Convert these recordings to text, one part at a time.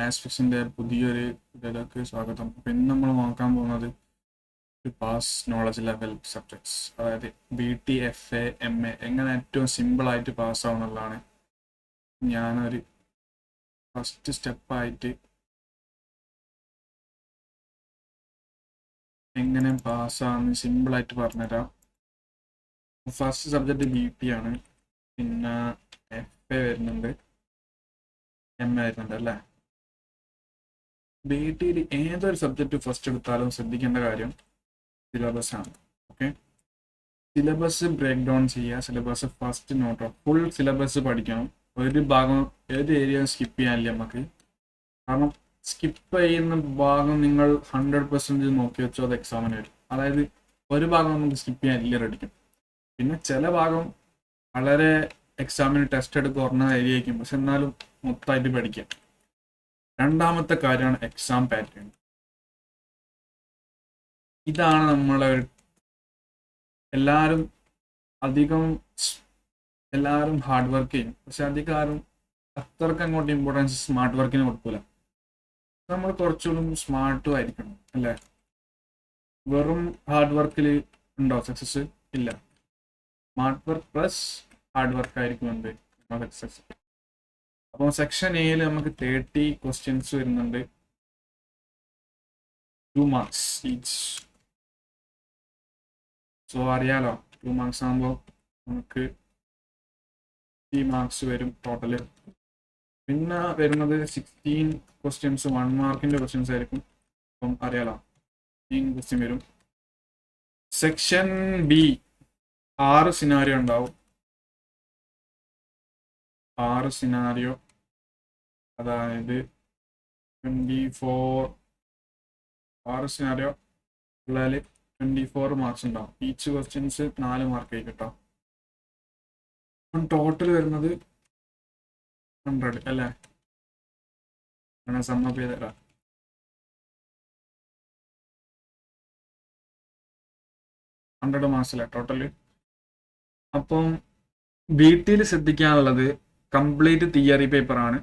ആസ്ഫിക്സിന്റെ പുതിയൊരു ഇതിലേക്ക് സ്വാഗതം. അപ്പം ഇന്ന് നമ്മൾ നോക്കാൻ പോകുന്നത് പാസ് നോളജ് ലെവൽ സബ്ജക്ട്സ്, അതായത് BT, FA, MA എങ്ങനെ ഏറ്റവും സിമ്പിളായിട്ട് പാസ്സാവുന്നുള്ളതാണ്. ഞാനൊരു ഫസ്റ്റ് സ്റ്റെപ്പായിട്ട് എങ്ങനെ പാസ്സാവുന്ന സിമ്പിളായിട്ട് പറഞ്ഞുതരാം. ഫസ്റ്റ് സബ്ജക്റ്റ് BT ആണ്, പിന്നെ FA വരുന്നുണ്ട്, MA വരുന്നുണ്ട് അല്ലേ. BTയിൽ ഏതൊരു സബ്ജക്റ്റ് ഫസ്റ്റ് എടുത്താലും ശ്രദ്ധിക്കേണ്ട കാര്യം സിലബസ് ആണ്. ഓക്കെ, സിലബസ് ബ്രേക്ക് ഡൗൺ ചെയ്യുക. Syllabus first note full syllabus പഠിക്കണം. ഒരു ഭാഗം ഏത് ഏരിയ സ്കിപ്പ് ചെയ്യാനില്ല നമുക്ക്. കാരണം സ്കിപ്പ് ചെയ്യുന്ന ഭാഗം നിങ്ങൾ 100% നോക്കി വെച്ചോ, അത് എക്സാമിന് വരും. അതായത് ഒരു ഭാഗം നമുക്ക് സ്കിപ്പ് ചെയ്യാൻ ക്ലിയർ അടിക്കും. പിന്നെ ചില ഭാഗം വളരെ എക്സാമിന് ടെസ്റ്റ് എടുത്ത് കുറഞ്ഞ ഏരിയ ആയിരിക്കും, പക്ഷെ എന്നാലും മൊത്തമായിട്ട് പഠിക്കാം. രണ്ടാമത്തെ കാര്യമാണ് എക്സാം പാറ്റേൺ. ഇതാണ് നമ്മളെ എല്ലാവരും ഹാർഡ് വർക്ക് ചെയ്യും, പക്ഷെ അധികം അത്രക്ക് അങ്ങോട്ട് ഇമ്പോർട്ടൻസ് സ്മാർട്ട് വർക്കിന് കൊടുക്കൂല. നമ്മൾ കുറച്ചുകൂടി സ്മാർട്ടും ആയിരിക്കണം അല്ലേ. വെറും ഹാർഡ് വർക്കിൽ ഉണ്ടോ സക്സസ്? ഇല്ല. Smart work plus hard work ആയിരിക്കും എന്ത് സക്സസ്. അപ്പോൾ സെക്ഷൻ എയിൽ നമുക്ക് 30 ക്വസ്റ്റ്യൻസ് വരുന്നുണ്ട്, 2 മാർക്സ് ഈച്ച്. സോ അറിയാലോ, 2 മാർക്സ് ആകുമ്പോൾ നമുക്ക് 3 മാർക്സ് വരും ടോട്ടല്. പിന്നെ വരുന്നത് 16 ക്വസ്റ്റ്യൻസ് 1 മാർക്കിന്റെ ക്വസ്റ്റ്യൻസ് ആയിരിക്കും. അപ്പം അറിയാലോ, 16 ക്വസ്റ്റ്യൻ വരും. സെക്ഷൻ ബി 6 സിനാരിയോ ഉണ്ടാവും. 6 സിനാരിയോ, അതായത് 6 സിനാരിയോ ഉള്ളതിൽ 24 മാർക്സ് ഉണ്ടാവും. ഈച്ച് ക്വസ്റ്റ്യൻസ് 4 മാർക്ക് ആയി കിട്ടാം. ടോട്ടൽ വരുന്നത് 100 അല്ലേ. അങ്ങനെ സമ്മപ്പ് ചെയ്തരാം. 100 മാർക്സ് അല്ലേ ടോട്ടല്. അപ്പം BTയിൽ ശ്രദ്ധിക്കാനുള്ളത് കംപ്ലീറ്റ് തിയറി പേപ്പറാണ്.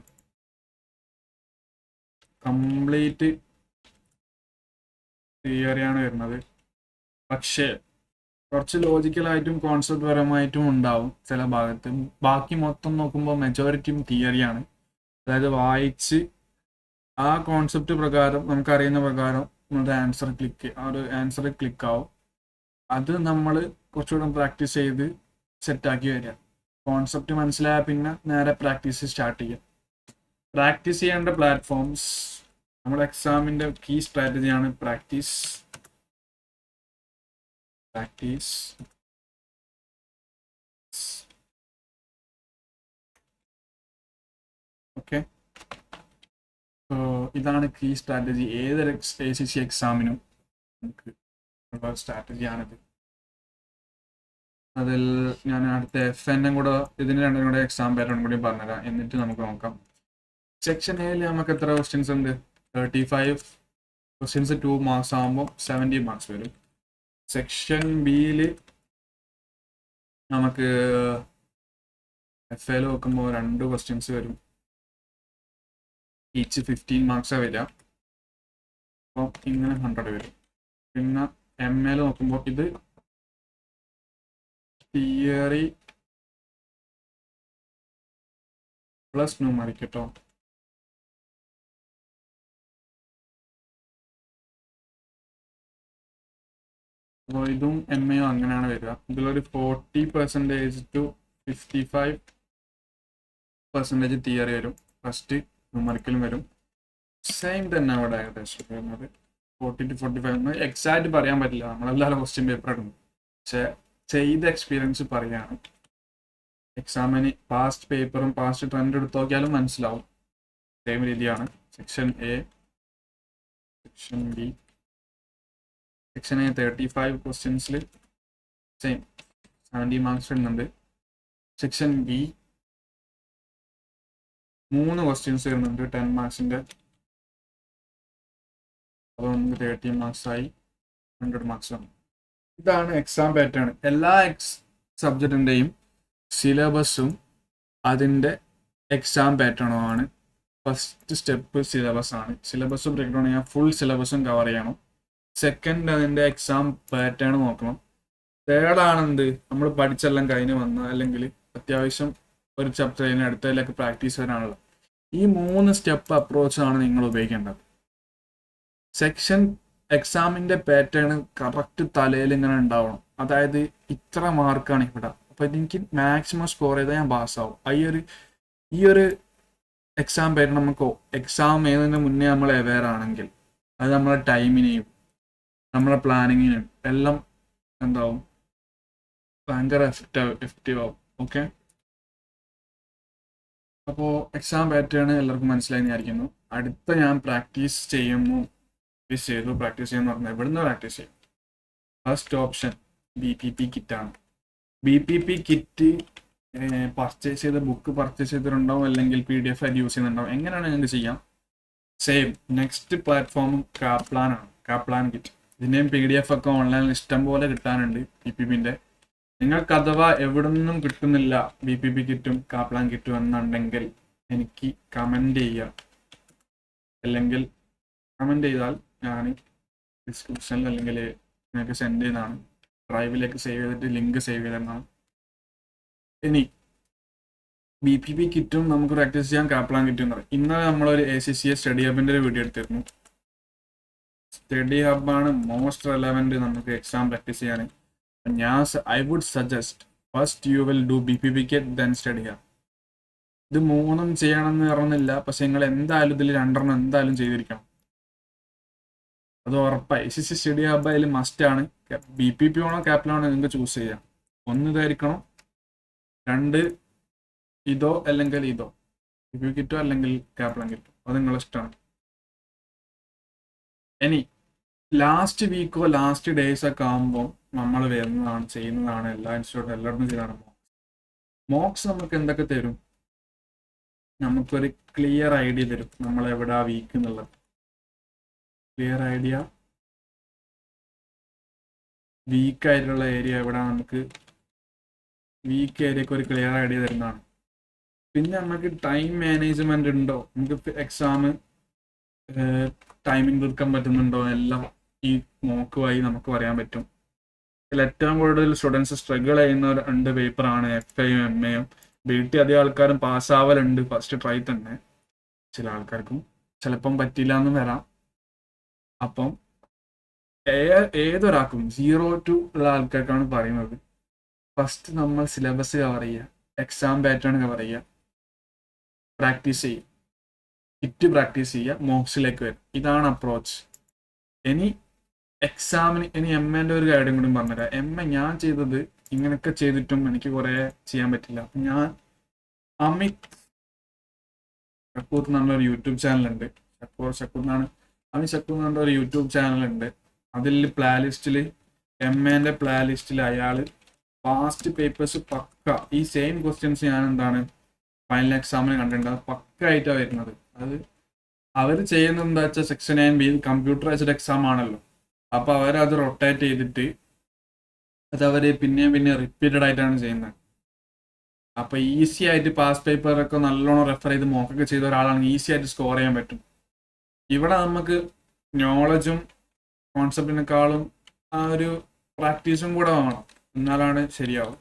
കംപ്ലീറ്റ് തിയറിയാണ് വരുന്നത്. പക്ഷേ കുറച്ച് ലോജിക്കലായിട്ടും കോൺസെപ്റ്റ് പരമായിട്ടും ഉണ്ടാവും ചില ഭാഗത്ത്. ബാക്കി മൊത്തം നോക്കുമ്പോൾ മെജോറിറ്റിയും തിയറിയാണ്. അതായത് വായിച്ച് ആ കോൺസെപ്റ്റ് പ്രകാരം നമുക്കറിയുന്ന പ്രകാരം നമ്മുടെ ആൻസർ ക്ലിക്ക് ആവും. അത് നമ്മൾ കുറച്ചുകൂടെ പ്രാക്ടീസ് ചെയ്ത് സെറ്റാക്കി വരിക. കോൺസെപ്റ്റ് മനസ്സിലായ പിന്നെ നേരെ പ്രാക്ടീസ് സ്റ്റാർട്ട് ചെയ്യാം. പ്രാക്ടീസ് ചെയ്യേണ്ട പ്ലാറ്റ്ഫോംസ്, നമ്മുടെ എക്സാമിൻ്റെ കീ സ്ട്രാറ്റജിയാണ് പ്രാക്ടീസ്. ഓക്കെ, ഇതാണ് കീ സ്ട്രാറ്റജി. ഏതൊരു ACC എക്സാമിനും നമുക്ക് ഉള്ള സ്ട്രാറ്റജിയാണിത്. അതിൽ ഞാൻ അടുത്ത FN കൂടെ ഇതിന് രണ്ടും കൂടെ എക്സാം പാറ്റേൺ കൂടി പറഞ്ഞുതരാം, എന്നിട്ട് നമുക്ക് നോക്കാം. സെക്ഷൻ എയിൽ നമുക്ക് എത്ര ക്വസ്റ്റ്യൻസ് ഉണ്ട്? 35 ക്വസ്റ്റ്യൻസ് 2 മാർക്സ് ആകുമ്പോൾ 70 മാർക്സ് വരും. സെക്ഷൻ ബിയിൽ നമുക്ക് FAയിൽ നോക്കുമ്പോൾ 2 ക്വസ്റ്റ്യൻസ് വരും, ഈച്ച് 15 മാർക്സാണ് വരിക. അപ്പോൾ ഇങ്ങനെ 100 വരും. പിന്നെ MAയിൽ നോക്കുമ്പോൾ ഇത് തിയറി പ്ലസ് ന്യൂമറിക് കേട്ടോ. അപ്പോൾ ഇതും MAയും അങ്ങനെയാണ് വരിക. ഇതിലൊരു 40% to 55% തിയറി വരും, ഫസ്റ്റ് ന്യൂമറിക്കലും വരും. സെയിം തന്നെ അവിടെ ഏകദേശം വരുന്നത് 40 to 45. എക്സാക്റ്റ് പറയാൻ പറ്റില്ല, നമ്മളെല്ലാവരും ക്വസ്റ്റ്യൻ പേപ്പർ ഇടുന്നു, പക്ഷെ ചെയ്ത എക്സ്പീരിയൻസ് പറയാണ്. എക്സാമിന് പാസ്റ്റ് പേപ്പറും പാസ്റ്റ് ട്രെൻഡ് എടുത്ത് നോക്കിയാലും മനസ്സിലാവും. സെയിം രീതിയാണ്. Section A, section B. Section A 35 ക്വസ്റ്റ്യൻസിൽ സെയിം 70 മാർക്സ് വരുന്നുണ്ട്. സെക്ഷൻ ബി 3 ക്വസ്റ്റ്യൻസ് വരുന്നുണ്ട് 10 മാർക്സിൻ്റെ. അപ്പോൾ നമുക്ക് 30 മാർക്സായി 100 മാർക്സ് ആണ്. ഇതാണ് എക്സാം പാറ്റേൺ. എല്ലാ സബ്ജക്റ്റിൻ്റെയും സിലബസും അതിൻ്റെ എക്സാം പാറ്റേണുമാണ് ഫസ്റ്റ് സ്റ്റെപ്പ് സിലബസ് ആണ്. സിലബസ് ബ്രേക്ക് ഡൗൺ ചെയ്യാൻ ഫുൾ സിലബസും കവർ ചെയ്യണം. സെക്കൻഡ് അതിൻ്റെ എക്സാം പാറ്റേൺ നോക്കണം. തേർഡ് ആണെന്ത് നമ്മൾ പഠിച്ചെല്ലാം കഴിഞ്ഞ് വന്ന് അല്ലെങ്കിൽ അത്യാവശ്യം ഒരു ചാപ്റ്റർ കഴിഞ്ഞ് അടുത്തതിലേക്ക് പ്രാക്ടീസ് വരാനുള്ള ഈ 3 സ്റ്റെപ്പ് അപ്രോച്ചാണ് നിങ്ങൾ ഉപയോഗിക്കേണ്ടത്. സെക്ഷൻ എക്സാമിൻ്റെ പാറ്റേൺ കറക്റ്റ് തലയിൽ ഇങ്ങനെ ഉണ്ടാവണം. അതായത് ഇത്ര മാർക്കാണ് ഇവിടെ, അപ്പോൾ എനിക്ക് മാക്സിമം സ്കോർ ചെയ്താൽ ഞാൻ പാസ്സാവും. ഈ ഒരു എക്സാം പാറ്റേൺ നമുക്ക് എക്സാം ചെയ്യുന്നതിന് മുന്നേ നമ്മൾ അവെയർ ആണെങ്കിൽ അത് നമ്മളെ ടൈമിനെയും നമ്മളെ പ്ലാനിങ്ങിനെയും എല്ലാം എന്താവും, ഭയങ്കര എഫക്റ്റീവ് ആവും. ഓക്കെ, അപ്പോൾ എക്സാം പാറ്റേൺ എല്ലാവർക്കും മനസ്സിലായി വിചാരിക്കുന്നു. അടുത്ത ഞാൻ പ്രാക്ടീസ് ചെയ്യുന്നു. പ്രാക്ടീസ് ചെയ്യുന്ന പറഞ്ഞാൽ ഇവിടുന്ന് പ്രാക്ടീസ് ചെയ്യും. First option BPP കിറ്റാണ്. BPP kit purchase ചെയ്ത ബുക്ക് പർച്ചേസ് ചെയ്തിട്ടുണ്ടാവും, അല്ലെങ്കിൽ PDF ആയിട്ട് യൂസ് ചെയ്യുന്നുണ്ടാവും. എങ്ങനെയാണ് നിങ്ങൾക്ക് ചെയ്യാം? സെയിം നെക്സ്റ്റ് പ്ലാറ്റ്ഫോം കാപ്ലാൻ ആണ്. കാപ്ലാൻ കിറ്റ് ഇതിൻ്റെയും PDF ഒക്കെ ഓൺലൈനിൽ ഇഷ്ടം പോലെ കിട്ടാനുണ്ട്. BPPൻ്റെ നിങ്ങൾക്ക് അഥവാ എവിടെ നിന്നും കിട്ടുന്നില്ല BPP കിറ്റും കാപ്ലാൻ കിറ്റും എന്നുണ്ടെങ്കിൽ എനിക്ക് കമൻറ്റ് ചെയ്യുക. അല്ലെങ്കിൽ കമൻറ്റ് ചെയ്താൽ ഞാൻ ഡിസ്ക്രിപ്ഷനിൽ അല്ലെങ്കിൽ നിങ്ങൾക്ക് സെൻഡ് ചെയ്യുന്നതാണ്. ഡ്രൈവിലേക്ക് സേവ് ചെയ്തിട്ട് ലിങ്ക് സേവ് ചെയ്തതാണ്. ഇനി BPP കിറ്റും നമുക്ക് പ്രാക്ടീസ് ചെയ്യാൻ കാപ്ലാൻ കിറ്റും എന്ന് പറയും. ഇന്നലെ നമ്മളൊരു ACCA സ്റ്റഡി ഹബിൻ്റെ ഒരു വീഡിയോ എടുത്തിരുന്നു. സ്റ്റഡി ഹബാണ് മോസ്റ്റ് റെലവൻറ്റ് നമുക്ക് എക്സാം പ്രാക്ടീസ് ചെയ്യാൻ. I would suggest first you will do BPP kit then study hub. ഇത് 3 ചെയ്യണമെന്ന് പറഞ്ഞില്ല, പക്ഷെ നിങ്ങൾ എന്തായാലും ഇതിൽ 2 എന്തായാലും ചെയ്തിരിക്കണം. അത് ഉറപ്പായി. ACC സ്റ്റഡി ഹബ് അതിൽ മസ്റ്റ് ആണ്. BPP ആണോ കാപ്ലാണോ നിങ്ങൾക്ക് ചൂസ് ചെയ്യാം. 1 ഇതായിരിക്കണം, 2 ഇതോ അല്ലെങ്കിൽ ഇതോ, BPP കിറ്റോ അല്ലെങ്കിൽ കാപ്ലാൻ കിറ്റോ, അത് നിങ്ങളുടെ ഇഷ്ടമാണ്. ഇനി ലാസ്റ്റ് വീക്കോ ലാസ്റ്റ് ഡേയ്സ് ഒക്കെ ആകുമ്പോൾ നമ്മൾ ചെയ്യുന്നതാണ് എല്ലാ ഇൻസ്റ്റിറ്റ്യൂട്ടും എല്ലായിടത്തും ചെയ്താണ് മോക്സ്. നമുക്ക് എന്തൊക്കെ തരും? നമുക്കൊരു ക്ലിയർ ഐഡിയ തരും നമ്മൾ എവിടാ വീക്ക് എന്നുള്ളത്. ക്ലിയർ ഐഡിയ, വീക്കായിട്ടുള്ള ഏരിയ എവിടെ, നമുക്ക് വീക്ക് ഏരിയക്ക് ഒരു ക്ലിയർ ഐഡിയ തരുന്നതാണ്. പിന്നെ നമുക്ക് ടൈം മാനേജ്മെന്റ് ഉണ്ടോ, നമുക്ക് എക്സാം ടൈമിംഗ് തീർക്കാൻ പറ്റുന്നുണ്ടോ, എല്ലാം ഈ മോക്ക് വഴി നമുക്ക് പറയാൻ പറ്റും. ഇതിൽ ഏറ്റവും കൂടുതൽ സ്റ്റുഡൻസ് സ്ട്രഗിൾ ചെയ്യുന്ന 2 പേപ്പറാണ് FAയും MAയും. BT അധികം ആൾക്കാരും പാസ്സാവലുണ്ട് ഫസ്റ്റ് ട്രൈ തന്നെ. ചില ആൾക്കാർക്കും ചിലപ്പം പറ്റില്ല എന്ന് വരാം. അപ്പം ഏതൊരാൾക്കും 0 to ഉള്ള ആൾക്കാർക്കാണ് പറയുന്നത്, ഫസ്റ്റ് നമ്മൾ സിലബസ് കവർ ചെയ്യുക, എക്സാം പാറ്റേൺ കവർ ചെയ്യുക, പ്രാക്ടീസ് ചെയ്യുക, കിറ്റ് പ്രാക്ടീസ് ചെയ്യുക, മോക്സിലേക്ക് വരും. ഇതാണ് അപ്രോച്ച്. ഇനി എക്സാമിന് MAൻ്റെ ഒരു കാര്യം കൂടി പറഞ്ഞുതരാം. MA ഞാൻ ചെയ്തത് ഇങ്ങനെയൊക്കെ ചെയ്തിട്ടും എനിക്ക് കുറേ ചെയ്യാൻ പറ്റില്ല. ഞാൻ അമിത് ഷക്കൂർ എന്ന് പറഞ്ഞൊരു യൂട്യൂബ് ചാനലുണ്ട്. ഷക്കൂർ എന്നാണ്, അമിത് ഷക്കൂർ എന്ന് പറഞ്ഞ ഒരു യൂട്യൂബ് ചാനലുണ്ട്. അതിൽ പ്ലേലിസ്റ്റിൽ MAൻ്റെ പ്ലേലിസ്റ്റിൽ അയാൾ പാസ്റ്റ് പേപ്പേഴ്സ് പക്ക ഈ സെയിം ക്വസ്റ്റ്യൻസ് ഞാൻ ഫൈനൽ എക്സാമിന് കണ്ടിട്ടുണ്ട്. അത് പക്ക ആയിട്ടാണ് വരുന്നത്. അത് അവർ ചെയ്യുന്നത് എന്താ വെച്ചാൽ സെക്ഷൻ 9B കമ്പ്യൂട്ടറൈസ്ഡ് എക്സാം ആണല്ലോ. അപ്പോൾ അവരത് റൊട്ടേറ്റ് ചെയ്തിട്ട് അത് അവർ പിന്നെ റിപ്പീറ്റഡ് ആയിട്ടാണ് ചെയ്യുന്നത്. അപ്പോൾ ഈസി ആയിട്ട് പാസ് പേപ്പറൊക്കെ നല്ലോണം റെഫർ ചെയ്ത് മോക്കൊക്കെ ചെയ്ത ഒരാളാണെങ്കിൽ ഈസി ആയിട്ട് സ്കോർ ചെയ്യാൻ പറ്റും. ഇവിടെ നമുക്ക് നോളജും കോൺസെപ്റ്റിനേക്കാളും ആ ഒരു പ്രാക്ടീസും കൂടെ വേണം, എന്നാലാണ് ശരിയാവും.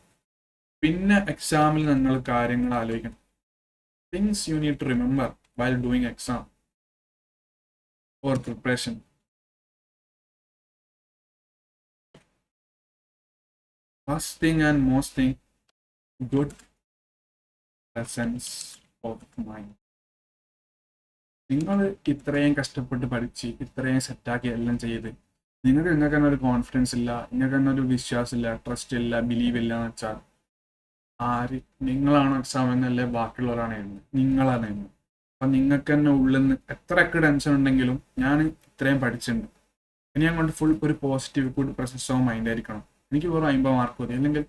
പിന്നെ എക്സാമിൽ നിങ്ങൾ കാര്യങ്ങൾ ആലോചിക്കണം. Things you need to remember while doing exam or preparation. First thing and most thing, good presence of mind. നിങ്ങൾ ഇത്രയും കഷ്ടപ്പെട്ട് പഠിച്ച് ഇത്രയും സെറ്റാക്കി എല്ലാം ചെയ്ത് നിങ്ങൾക്ക് തന്നെ ഒരു കോൺഫിഡൻസ് ഇല്ല, നിങ്ങൾക്ക് തന്നെ ഒരു വിശ്വാസമില്ല, ട്രസ്റ്റ് ഇല്ല, ബിലീവ് ഇല്ല എന്ന് വെച്ചാൽ നിങ്ങളാണ് എക്സാം എന്നല്ലേ ബാക്കിയുള്ളവരാണ് എഴുതുന്നത്, നിങ്ങളാണ് എഴുതുന്നത്. അപ്പം നിങ്ങൾക്ക് തന്നെ ഉള്ളിൽ നിന്ന് എത്രയൊക്കെ ടെൻഷൻ ഉണ്ടെങ്കിലും ഞാൻ ഇത്രയും പഠിച്ചിട്ടുണ്ട്, ഇനി അങ്ങോട്ട് ഫുൾ ഒരു positive good presence of mind ആയിരിക്കണം. എനിക്ക് വെറും 50 മാർക്ക് മതി, അല്ലെങ്കിൽ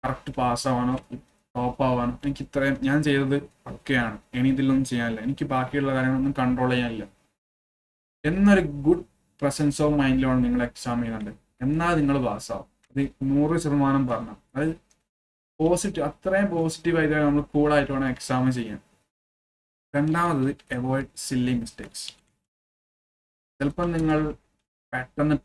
കറക്റ്റ് പാസ്സാവാനോ ടോപ്പ് ആവാനോ എനിക്ക് ഇത്രയും ഞാൻ ചെയ്തത് ഒക്കെയാണ്, ഇനി ഇതിലൊന്നും ചെയ്യാനില്ല, എനിക്ക് ബാക്കിയുള്ള കാര്യങ്ങളൊന്നും കൺട്രോൾ ചെയ്യാനില്ല എന്നൊരു ഗുഡ് പ്രസൻസ് ഓഫ് മൈൻഡിലാണ് നിങ്ങൾ എക്സാം ചെയ്യുന്നുണ്ട്. എന്നാൽ നിങ്ങൾ പാസ്സാവും. അത് 100% പറഞ്ഞു. അത് പോസിറ്റീവ്, അത്രയും പോസിറ്റീവായിട്ടാണ് നമ്മൾ കൂളായിട്ട് വേണം എക്സാം ചെയ്യാൻ. രണ്ടാമത് അവോയ്ഡ് സില്ലി മിസ്റ്റേക്സ്. ചിലപ്പോൾ നിങ്ങൾ പെട്ടെന്ന്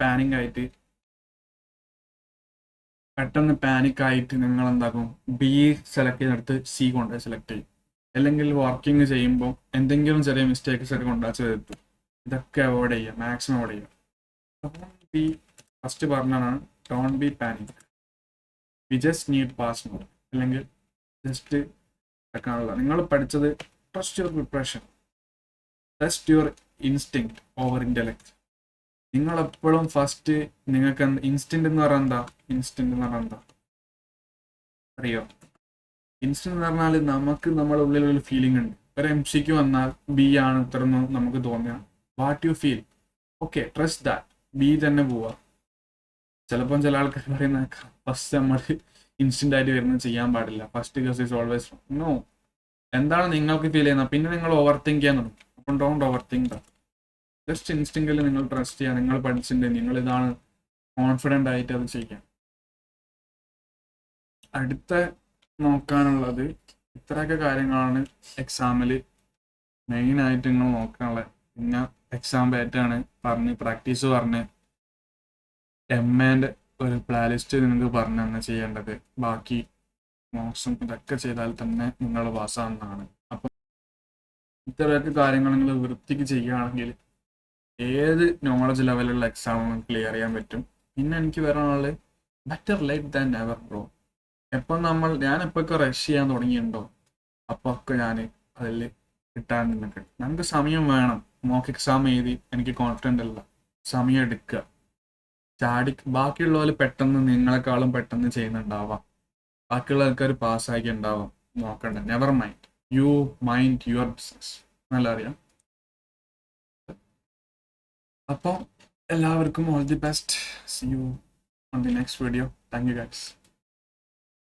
പാനിക്കായിട്ട് നിങ്ങൾ എന്താക്കും, ബി സെലക്ട് ചെയ്യുന്നിടത്ത് സി കൊണ്ട് സെലക്ട് ചെയ്യും. അല്ലെങ്കിൽ വർക്കിംഗ് ചെയ്യുമ്പോൾ എന്തെങ്കിലും ചെറിയ മിസ്റ്റേക്സ് ഒക്കെ കൊണ്ടുവച്ച് വരുത്തും. ഇതൊക്കെ അവോയ്ഡ് ചെയ്യുക, മാക്സിമം അവോയ്ഡ് ചെയ്യുക. ബി ഫസ്റ്റ് പറഞ്ഞതാണ് don't be panic, we just need pass more. അല്ലെങ്കിൽ ജസ്റ്റ് വെക്കാനുള്ള നിങ്ങൾ പഠിച്ചത് trust your preparation, trust your instinct over intellect. നിങ്ങളെപ്പോഴും ഫസ്റ്റ് നിങ്ങൾക്ക് ഇൻസ്റ്റന്റ് എന്ന് പറഞ്ഞാൽ എന്താ അറിയോ? ഇൻസ്റ്റന്റ് എന്ന് പറഞ്ഞാൽ നമുക്ക് നമ്മുടെ ഉള്ളിൽ ഒരു ഫീലിംഗ് ഉണ്ട്. ഒരു MCQ വന്നാൽ ബി ആണ് ഉത്തരം നമുക്ക് തോന്നുക. What you feel, okay trust that, B തന്നെ പോവുക. ചിലപ്പം ചില ആൾക്കാർ പറയുന്ന ഫസ്റ്റ് നമ്മൾ ഇൻസ്റ്റന്റ് ആയിട്ട് വരുന്നത് ചെയ്യാൻ പാടില്ല, first guess is always no. എന്താണ് നിങ്ങൾക്ക് ഫീൽ ചെയ്യുന്നത്, പിന്നെ നിങ്ങൾ ഓവർ തിങ്ക് ചെയ്യാൻ തുടങ്ങും. അപ്പം ഡോണ്ട് ഓവർ തിങ്ക്. ജസ്റ്റ് ഇൻസ്റ്റിങ്കിൽ നിങ്ങൾ ട്രസ്റ്റ് ചെയ്യുക. നിങ്ങൾ പഠിച്ചിട്ടുണ്ട്, നിങ്ങൾ ഇതാണ് കോൺഫിഡൻ്റ് ആയിട്ട് അത് ചെയ്യാം. അടുത്ത നോക്കാനുള്ളത് ഇത്രയൊക്കെ കാര്യങ്ങളാണ് എക്സാമിൽ മെയിനായിട്ട് നിങ്ങൾ നോക്കാനുള്ളത്. പിന്നെ എക്സാം പാറ്റേൺ പ്രാക്ടീസ് പറഞ്ഞ് MAൻ്റെ ഒരു പ്ലേലിസ്റ്റ് നിങ്ങൾക്ക് പറഞ്ഞ് തന്നെ ചെയ്യേണ്ടത്. ബാക്കി മോക്സും ഇതൊക്കെ ചെയ്താൽ തന്നെ നിങ്ങൾ പാസ്സാകുന്നതാണ്. അപ്പം ഇത്രയൊക്കെ കാര്യങ്ങൾ നിങ്ങൾ വൃത്തിക്ക് ചെയ്യുകയാണെങ്കിൽ ഏത് നോളജ് ലെവലുള്ള എക്സാമും ക്ലിയർ ചെയ്യാൻ പറ്റും. പിന്നെ എനിക്ക് പറയാനുള്ളത് better late than never bro. ഞാൻ എപ്പോഴൊക്കെ റഷ് ചെയ്യാൻ തുടങ്ങിയിട്ടുണ്ടോ അപ്പോൾ ഒക്കെ ഞാൻ അതിൽ കിട്ടാൻ നിന്നിട്ട്. നമുക്ക് സമയം വേണം. മോക്ക് എക്സാം എഴുതി എനിക്ക് കോൺഫിഡൻ്റ് അല്ല, സമയം എടുക്കുക. ബാക്കിയുള്ളവർ പെട്ടെന്ന് നിങ്ങളെക്കാളും പെട്ടെന്ന് ചെയ്യുന്നുണ്ടാവാം, ബാക്കിയുള്ള ആൾക്കാർ പാസ്സാക്കി ഉണ്ടാവാം. നോക്കണ്ട, never mind, you mind your business. നല്ല അറിയാം. അപ്പോൾ എല്ലാവർക്കും all the best. See you on the next video. Thank you guys.